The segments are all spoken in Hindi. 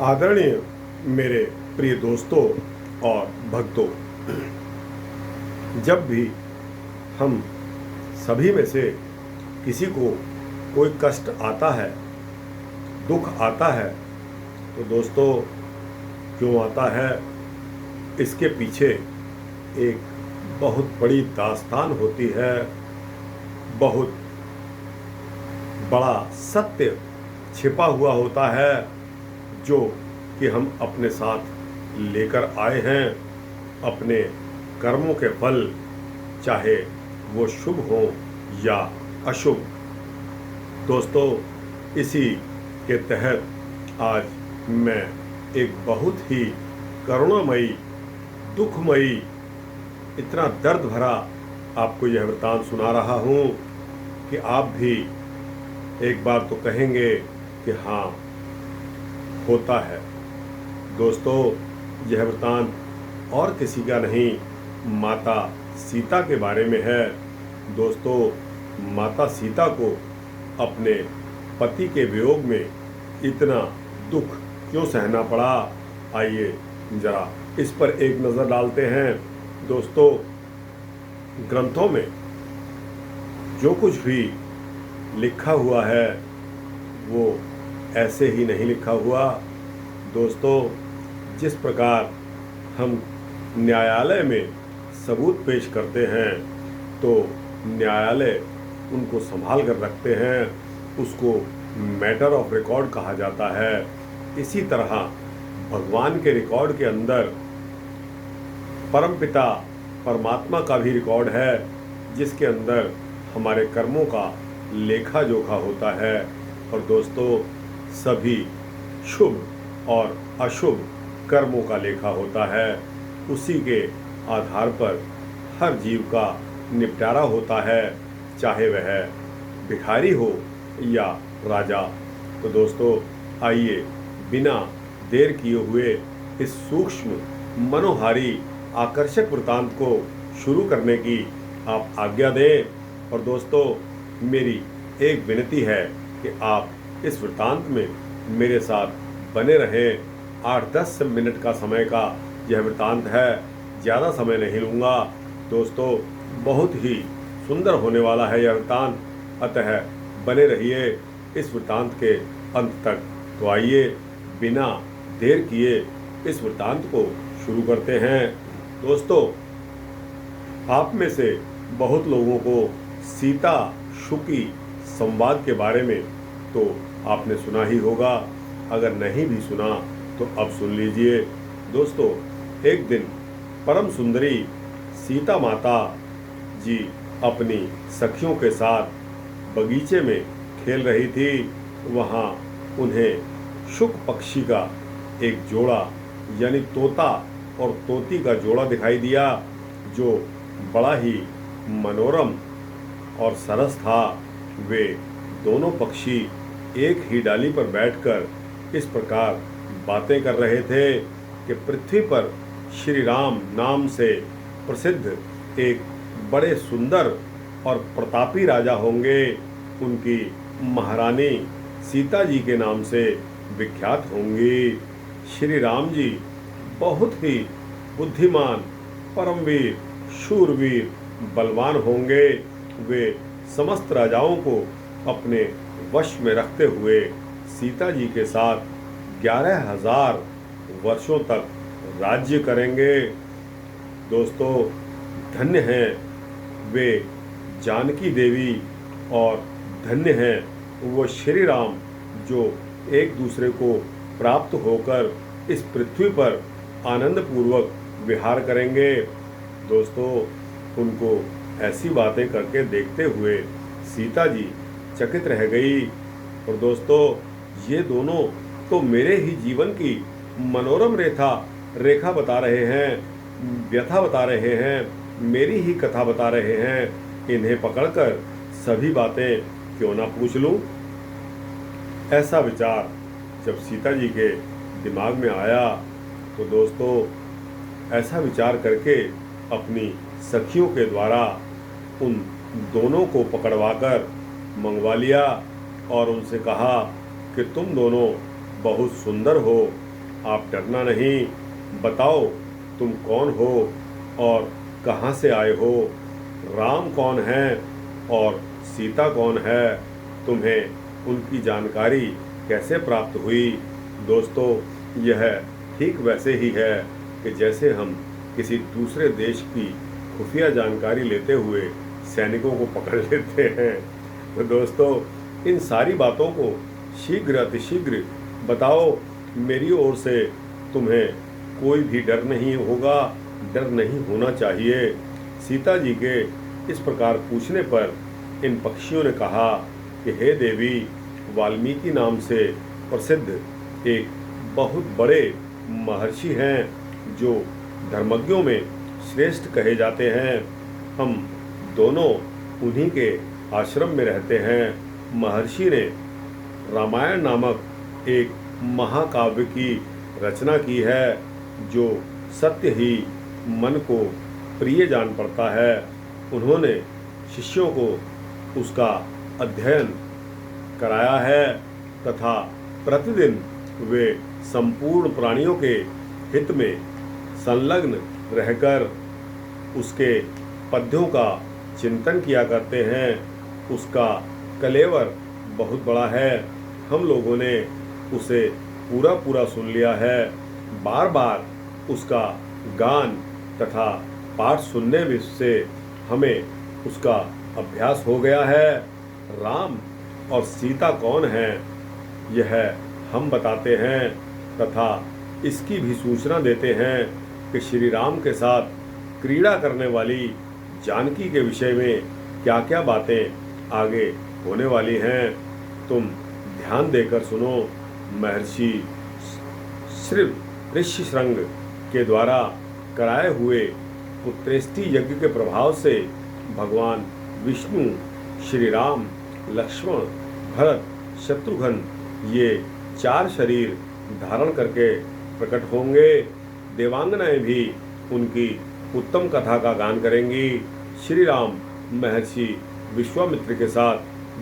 आदरणीय मेरे प्रिय दोस्तों और भक्तों, जब भी हम सभी में से किसी को कोई कष्ट आता है, दुख आता है, तो दोस्तों क्यों आता है, इसके पीछे एक बहुत बड़ी दास्तान होती है। बहुत बड़ा सत्य छिपा हुआ होता है जो कि हम अपने साथ लेकर आए हैं। अपने कर्मों के फल, चाहे वो शुभ हो या अशुभ। दोस्तों, इसी के तहत आज मैं एक बहुत ही करुणामयी, दुखमयी, इतना दर्द भरा आपको यह वृतांत सुना रहा हूँ कि आप भी एक बार तो कहेंगे कि हाँ, होता है। दोस्तों, यह वृतांत और किसी का नहीं, माता सीता के बारे में है। दोस्तों, माता सीता को अपने पति के वियोग में इतना दुख क्यों सहना पड़ा, आइए जरा इस पर एक नज़र डालते हैं। दोस्तों, ग्रंथों में जो कुछ भी लिखा हुआ है वो ऐसे ही नहीं लिखा हुआ। दोस्तों, जिस प्रकार हम न्यायालय में सबूत पेश करते हैं तो न्यायालय उनको संभाल कर रखते हैं, उसको मैटर ऑफ रिकॉर्ड कहा जाता है। इसी तरह भगवान के रिकॉर्ड के अंदर परमपिता परमात्मा का भी रिकॉर्ड है, जिसके अंदर हमारे कर्मों का लेखा जोखा होता है। और दोस्तों, सभी शुभ और अशुभ कर्मों का लेखा होता है। उसी के आधार पर हर जीव का निपटारा होता है, चाहे वह भिखारी हो या राजा। तो दोस्तों, आइए बिना देर किए हुए इस सूक्ष्म, मनोहारी, आकर्षक वृतांत को शुरू करने की आप आज्ञा दें। और दोस्तों, मेरी एक विनती है कि आप इस वृतांत में मेरे साथ बने रहें। 8-10 मिनट का समय का यह वृतांत है, ज़्यादा समय नहीं लूँगा। दोस्तों, बहुत ही सुंदर होने वाला है यह वृतांत, अतः बने रहिए इस वृतांत के अंत तक। तो आइए बिना देर किए इस वृतांत को शुरू करते हैं। दोस्तों, आप में से बहुत लोगों को सीता शुकी संवाद के बारे में तो आपने सुना ही होगा, अगर नहीं भी सुना तो अब सुन लीजिए। दोस्तों, एक दिन परम सुंदरी सीता माता जी अपनी सखियों के साथ बगीचे में खेल रही थी। वहाँ उन्हें शुक पक्षी का एक जोड़ा, यानी तोता और तोती का जोड़ा दिखाई दिया, जो बड़ा ही मनोरम और सरस था। वे दोनों पक्षी एक ही डाली पर बैठकर इस प्रकार बातें कर रहे थे कि पृथ्वी पर श्री राम नाम से प्रसिद्ध एक बड़े सुंदर और प्रतापी राजा होंगे। उनकी महारानी सीता जी के नाम से विख्यात होंगी। श्री राम जी बहुत ही बुद्धिमान, परमवीर, शूरवीर, बलवान होंगे। वे समस्त राजाओं को अपने वश में रखते हुए सीता जी के साथ 11,000 वर्षों तक राज्य करेंगे। दोस्तों, धन्य हैं वे जानकी देवी और धन्य हैं वो श्री राम, जो एक दूसरे को प्राप्त होकर इस पृथ्वी पर आनंदपूर्वक विहार करेंगे। दोस्तों, उनको ऐसी बातें करके देखते हुए सीता जी चकित रह गई। और दोस्तों, ये दोनों तो मेरे ही जीवन की मनोरम रेखा बता रहे हैं, व्यथा बता रहे हैं, मेरी ही कथा बता रहे हैं। इन्हें पकड़कर सभी बातें क्यों ना पूछ लूं। ऐसा विचार जब सीता जी के दिमाग में आया तो दोस्तों, ऐसा विचार करके अपनी सखियों के द्वारा उन दोनों को पकड़वाकर मंगवा लिया और उनसे कहा कि तुम दोनों बहुत सुंदर हो, आप डरना नहीं। बताओ तुम कौन हो और कहाँ से आए हो, राम कौन है और सीता कौन है, तुम्हें उनकी जानकारी कैसे प्राप्त हुई। दोस्तों, यह ठीक वैसे ही है कि जैसे हम किसी दूसरे देश की खुफिया जानकारी लेते हुए सैनिकों को पकड़ लेते हैं। तो दोस्तों, इन सारी बातों को शीघ्र अतिशीघ्र बताओ। मेरी ओर से तुम्हें कोई भी डर नहीं होगा, डर नहीं होना चाहिए। सीता जी के इस प्रकार पूछने पर इन पक्षियों ने कहा कि हे देवी, वाल्मीकि नाम से प्रसिद्ध एक बहुत बड़े महर्षि हैं जो धर्मज्ञों में श्रेष्ठ कहे जाते हैं। हम दोनों उन्हीं के आश्रम में रहते हैं। महर्षि ने रामायण नामक एक महाकाव्य की रचना की है जो सत्य ही मन को प्रिय जान पड़ता है। उन्होंने शिष्यों को उसका अध्ययन कराया है तथा प्रतिदिन वे संपूर्ण प्राणियों के हित में संलग्न रहकर उसके पद्यों का चिंतन किया करते हैं। उसका कलेवर बहुत बड़ा है। हम लोगों ने उसे पूरा पूरा सुन लिया है। बार बार उसका गान तथा पाठ सुनने से हमें उसका अभ्यास हो गया है। राम और सीता कौन हैं, यह हम बताते हैं तथा इसकी भी सूचना देते हैं कि श्री राम के साथ क्रीड़ा करने वाली जानकी के विषय में क्या क्या बातें आगे होने वाली हैं। तुम ध्यान देकर सुनो। महर्षि श्री ऋष्यशृंग के द्वारा कराए हुए पुत्रेष्टि यज्ञ के प्रभाव से भगवान विष्णु, श्री राम, लक्ष्मण, भरत, शत्रुघ्न ये 4 शरीर धारण करके प्रकट होंगे। देवांगनाएं भी उनकी उत्तम कथा का गान करेंगी। श्री राम महर्षि विश्वामित्र के साथ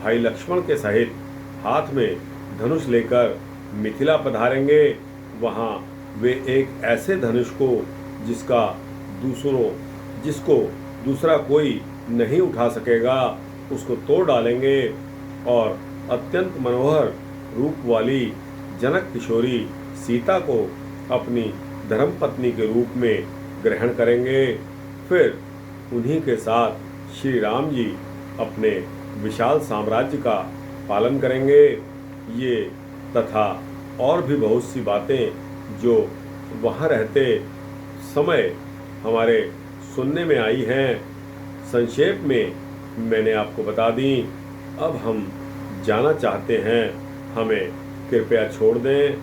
भाई लक्ष्मण के सहित हाथ में धनुष लेकर मिथिला पधारेंगे। वहाँ वे एक ऐसे धनुष को जिसको दूसरा कोई नहीं उठा सकेगा उसको तोड़ डालेंगे और अत्यंत मनोहर रूप वाली जनक किशोरी सीता को अपनी धर्मपत्नी के रूप में ग्रहण करेंगे। फिर उन्हीं के साथ श्री राम जी अपने विशाल साम्राज्य का पालन करेंगे। ये तथा और भी बहुत सी बातें जो वहाँ रहते समय हमारे सुनने में आई हैं, संक्षेप में मैंने आपको बता दी। अब हम जाना चाहते हैं, हमें कृपया छोड़ दें।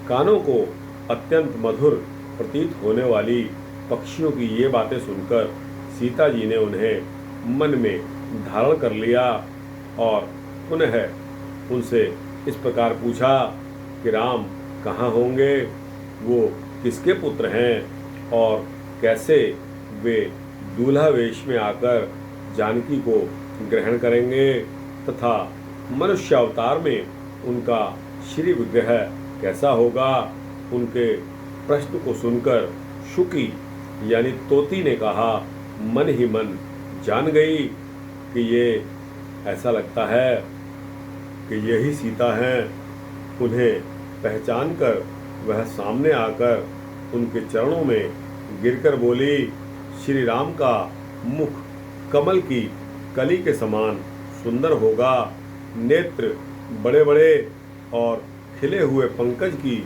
कानों को अत्यंत मधुर प्रतीत होने वाली पक्षियों की ये बातें सुनकर सीता जी ने उन्हें मन में धारण कर लिया और पुनः उनसे इस प्रकार पूछा कि राम कहाँ होंगे, वो किसके पुत्र हैं और कैसे वे दूल्हा वेश में आकर जानकी को ग्रहण करेंगे तथा मनुष्य अवतार में उनका श्री विग्रह कैसा होगा। उनके प्रश्न को सुनकर शुकी यानी तोती ने कहा, मन ही मन जान गई कि ये ऐसा लगता है कि यही सीता हैं। उन्हें पहचान कर वह सामने आकर उनके चरणों में गिरकर बोली, श्री राम का मुख कमल की कली के समान सुंदर होगा, नेत्र बड़े बड़े और खिले हुए पंकज की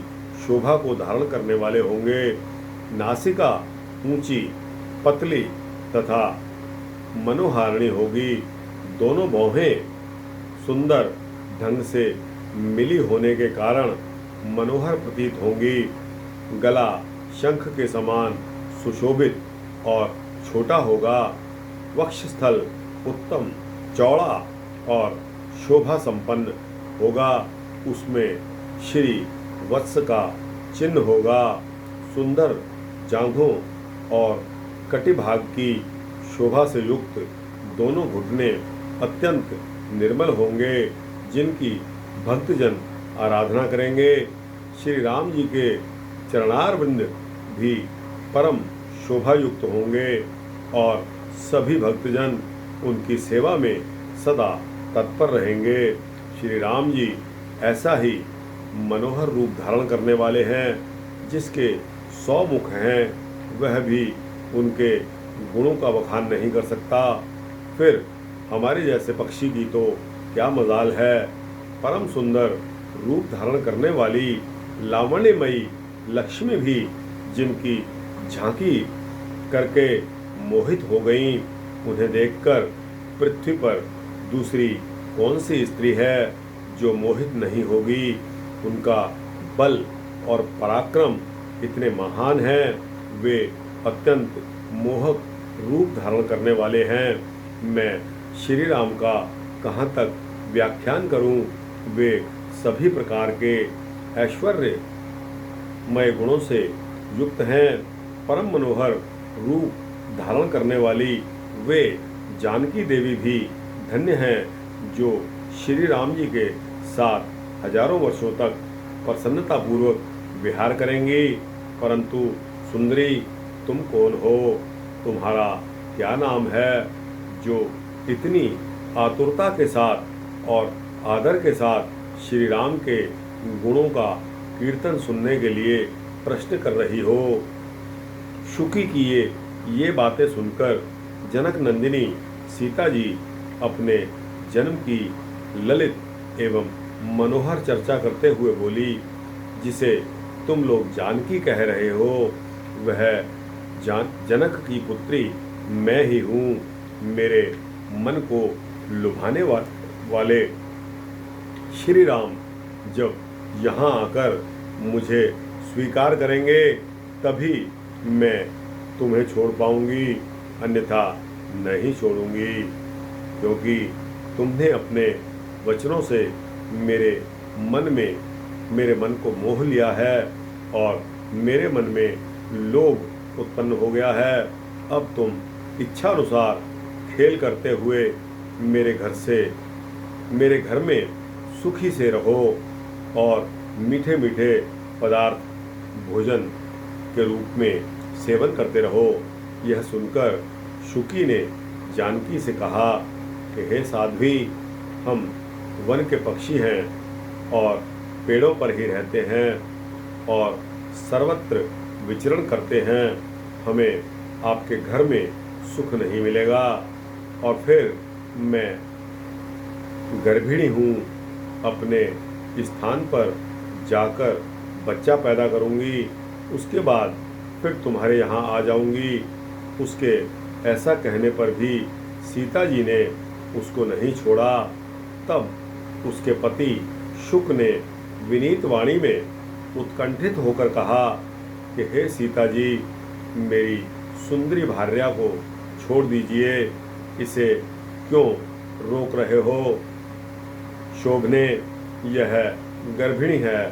शोभा को धारण करने वाले होंगे, नासिका ऊंची पतली तथा मनोहारिणी होगी, दोनों भौहें सुंदर ढंग से मिली होने के कारण मनोहर प्रतीत होंगी, गला शंख के समान सुशोभित और छोटा होगा, वक्षस्थल उत्तम चौड़ा और शोभा संपन्न होगा, उसमें श्री वत्स का चिन्ह होगा, सुंदर जांघों और कटिभाग की शोभा से युक्त दोनों घुटने अत्यंत निर्मल होंगे, जिनकी भक्तजन आराधना करेंगे। श्री राम जी के चरणारविंद भी परम शोभायुक्त होंगे और सभी भक्तजन उनकी सेवा में सदा तत्पर रहेंगे। श्री राम जी ऐसा ही मनोहर रूप धारण करने वाले हैं जिसके 100 मुख हैं, वह भी उनके गुणों का बखान नहीं कर सकता। फिर हमारे जैसे पक्षी की तो क्या मजाल है। परम सुंदर रूप धारण करने वाली लावण्यमयी लक्ष्मी भी जिनकी झांकी करके मोहित हो गईं, उन्हें देखकर पृथ्वी पर दूसरी कौन सी स्त्री है जो मोहित नहीं होगी। उनका बल और पराक्रम इतने महान हैं, वे अत्यंत मोहक रूप धारण करने वाले हैं। मैं श्री राम का कहाँ तक व्याख्यान करूं। वे सभी प्रकार के ऐश्वर्यमय गुणों से युक्त हैं। परम मनोहर रूप धारण करने वाली वे जानकी देवी भी धन्य हैं जो श्री राम जी के साथ हजारों वर्षों तक प्रसन्नतापूर्वक विहार करेंगी। परंतु सुंदरी, तुम कौन हो, तुम्हारा क्या नाम है, जो इतनी आतुरता के साथ और आदर के साथ श्री राम के गुणों का कीर्तन सुनने के लिए प्रश्न कर रही हो। शुकी की ये बातें सुनकर जनक नंदिनी सीता जी अपने जन्म की ललित एवं मनोहर चर्चा करते हुए बोली, जिसे तुम लोग जानकी कह रहे हो, वह जनक की पुत्री मैं ही हूँ। मेरे मन को लुभाने वाले श्री राम जब यहाँ आकर मुझे स्वीकार करेंगे तभी मैं तुम्हें छोड़ पाऊंगी, अन्यथा नहीं छोड़ूंगी। क्योंकि तुमने अपने वचनों से मेरे मन को मोह लिया है और मेरे मन में लोभ उत्पन्न हो गया है। अब तुम इच्छा अनुसार खेल करते हुए मेरे घर में सुखी से रहो और मीठे मीठे पदार्थ भोजन के रूप में सेवन करते रहो। यह सुनकर शुकी ने जानकी से कहा कि हे साध्वी, हम वन के पक्षी हैं और पेड़ों पर ही रहते हैं और सर्वत्र विचरण करते हैं। हमें आपके घर में सुख नहीं मिलेगा और फिर मैं गर्भिणी हूँ। अपने स्थान पर जाकर बच्चा पैदा करूँगी, उसके बाद फिर तुम्हारे यहाँ आ जाऊँगी। उसके ऐसा कहने पर भी सीता जी ने उसको नहीं छोड़ा। तब उसके पति शुक ने विनीत वाणी में उत्कंठित होकर कहा कि हे सीता जी, मेरी सुंदरी भार्या को छोड़ दीजिए, इसे क्यों रोक रहे हो। शोभने, यह गर्भिणी है,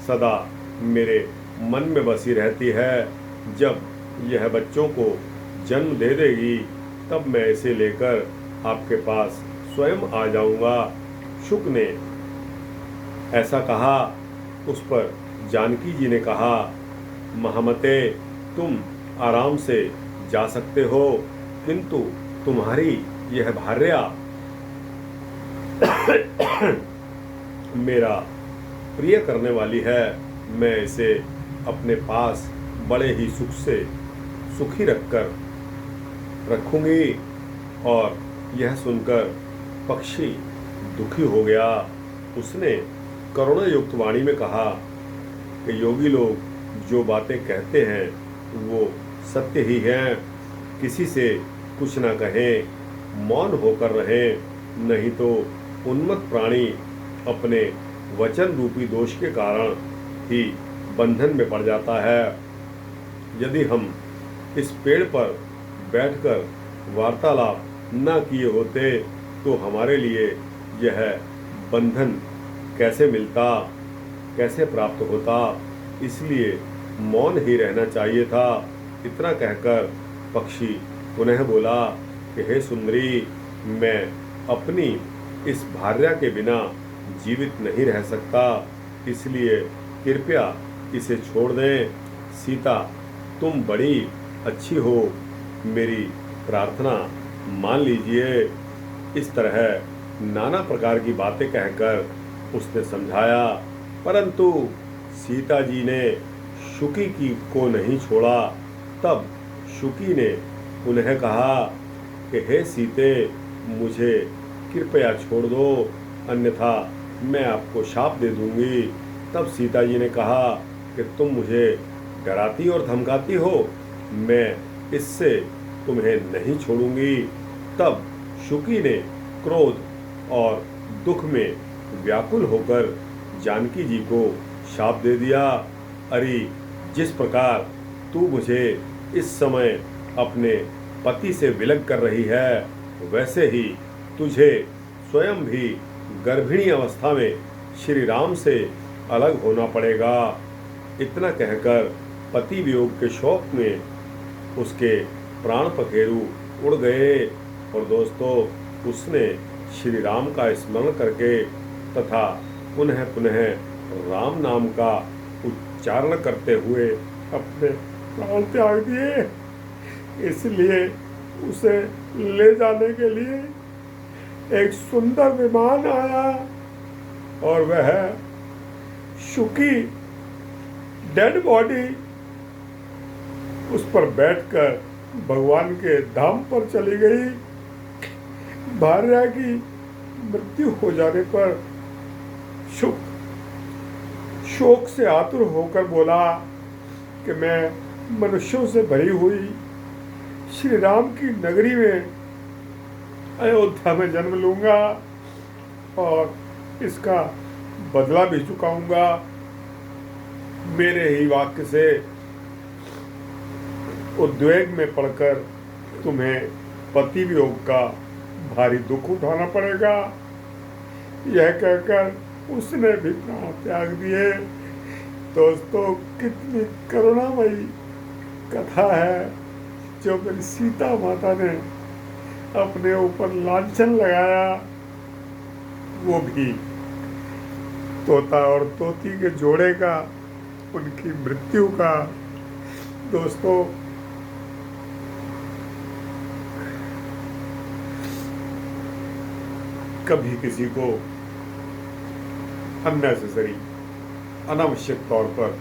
सदा मेरे मन में बसी रहती है। जब यह बच्चों को जन्म दे देगी तब मैं इसे लेकर आपके पास स्वयं आ जाऊंगा। शुक ने ऐसा कहा। उस पर जानकी जी ने कहा, महामते, तुम आराम से जा सकते हो, किंतु तुम्हारी यह भार्या मेरा प्रिय करने वाली है। मैं इसे अपने पास बड़े ही सुखी रखकर रखूंगी। और यह सुनकर पक्षी दुखी हो गया। उसने करुणा युक्त वाणी में कहा कि योगी लोग जो बातें कहते हैं वो सत्य ही हैं। किसी से कुछ ना कहें, मौन होकर रहें, नहीं तो उन्मत्त प्राणी अपने वचन रूपी दोष के कारण ही बंधन में पड़ जाता है। यदि हम इस पेड़ पर बैठकर वार्तालाप न किए होते तो हमारे लिए यह बंधन कैसे मिलता, कैसे प्राप्त होता। इसलिए मौन ही रहना चाहिए था। इतना कहकर पक्षी पुनः बोला कि हे सुंदरी, मैं अपनी इस भार्या के बिना जीवित नहीं रह सकता, इसलिए कृपया इसे छोड़ दें। सीता, तुम बड़ी अच्छी हो, मेरी प्रार्थना मान लीजिए। इस तरह नाना प्रकार की बातें कहकर उसने समझाया, परंतु सीता जी ने शुकी की को नहीं छोड़ा। तब शुकी ने उन्हें कहा कि हे सीते, मुझे कृपया छोड़ दो, अन्यथा मैं आपको शाप दे दूंगी। तब सीता जी ने कहा कि तुम मुझे डराती और धमकाती हो, मैं इससे तुम्हें नहीं छोड़ूंगी। तब शुकी ने क्रोध और दुख में व्याकुल होकर जानकी जी को शाप दे दिया। अरे, जिस प्रकार तू मुझे इस समय अपने पति से विलग कर रही है, वैसे ही तुझे स्वयं भी गर्भिणी अवस्था में श्री राम से अलग होना पड़ेगा। इतना कहकर पति वियोग के शोक में उसके प्राण पखेरु उड़ गए। और दोस्तों, उसने श्री राम का स्मरण करके तथा पुनः पुनः राम नाम का उच्चारण करते हुए अपने प्राण त्याग दिए। इसलिए उसे ले जाने के लिए एक सुंदर विमान आया और वह शुकी डेड बॉडी उस पर बैठकर भगवान के धाम पर चली गई। भार्या की मृत्यु हो जाने पर शुक शोक से आतुर होकर बोला कि मैं मनुष्यों से भरी हुई श्री राम की नगरी में अयोध्या में जन्म लूंगा और इसका बदला भी चुकाऊंगा। मेरे ही वाक्य से उद्वेग में पड़कर तुम्हें पति वियोग का भारी दुख उठाना पड़ेगा। यह कहकर उसने भी प्राण त्याग दिए। दोस्तों, कितनी करुणामयी कथा है जो मेरी सीता माता ने अपने ऊपर लांछन लगाया, वो भी तोता और तोती के जोड़े का, उनकी मृत्यु का। दोस्तों, कभी किसी को अननेसेसरी अनावश्यक तौर पर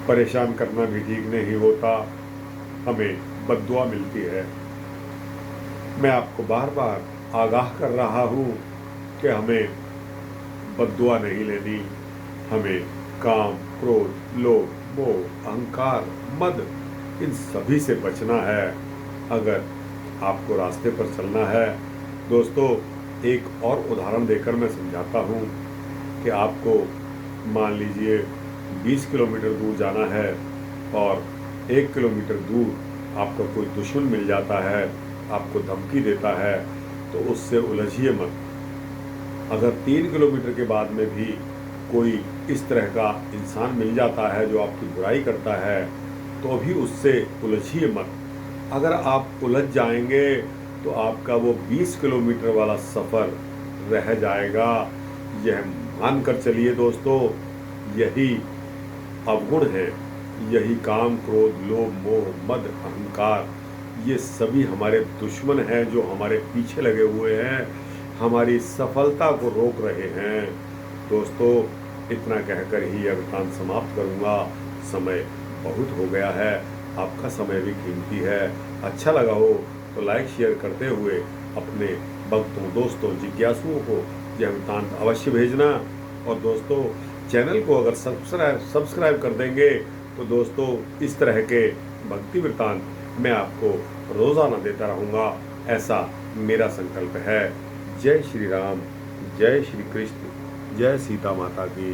परेशान करना भी ठीक नहीं होता, हमें बद्दुआ मिलती है। मैं आपको बार बार आगाह कर रहा हूँ कि हमें बद्दुआ नहीं लेनी। हमें काम, क्रोध, लोभ, मोह, अहंकार, मद, इन सभी से बचना है अगर आपको रास्ते पर चलना है। दोस्तों, एक और उदाहरण देकर मैं समझाता हूँ कि आपको मान लीजिए 20 किलोमीटर दूर जाना है और 1 किलोमीटर दूर आपका कोई दुश्मन मिल जाता है, आपको धमकी देता है, तो उससे उलझिए मत। अगर 3 किलोमीटर के बाद में भी कोई इस तरह का इंसान मिल जाता है जो आपकी बुराई करता है, तो भी उससे उलझिए मत। अगर आप उलझ जाएंगे तो आपका वो 20 किलोमीटर वाला सफ़र रह जाएगा। यह मान कर चलिए दोस्तों, यही अवगुण है, यही काम, क्रोध, लोभ, मोह, मद, अहंकार, ये सभी हमारे दुश्मन हैं जो हमारे पीछे लगे हुए हैं, हमारी सफलता को रोक रहे हैं। दोस्तों, इतना कहकर ही यह वृत्तांत समाप्त करूँगा। समय बहुत हो गया है, आपका समय भी कीमती है। अच्छा लगा हो तो लाइक शेयर करते हुए अपने भक्तों, दोस्तों, जिज्ञासुओं को यह वृत्तांत अवश्य भेजना। और दोस्तों, चैनल को अगर सब्सक्राइब कर देंगे तो दोस्तों इस तरह के भक्ति वृत्तांत मैं आपको रोज़ाना देता रहूँगा, ऐसा मेरा संकल्प है। जय श्री राम, जय श्री कृष्ण, जय सीता माता की।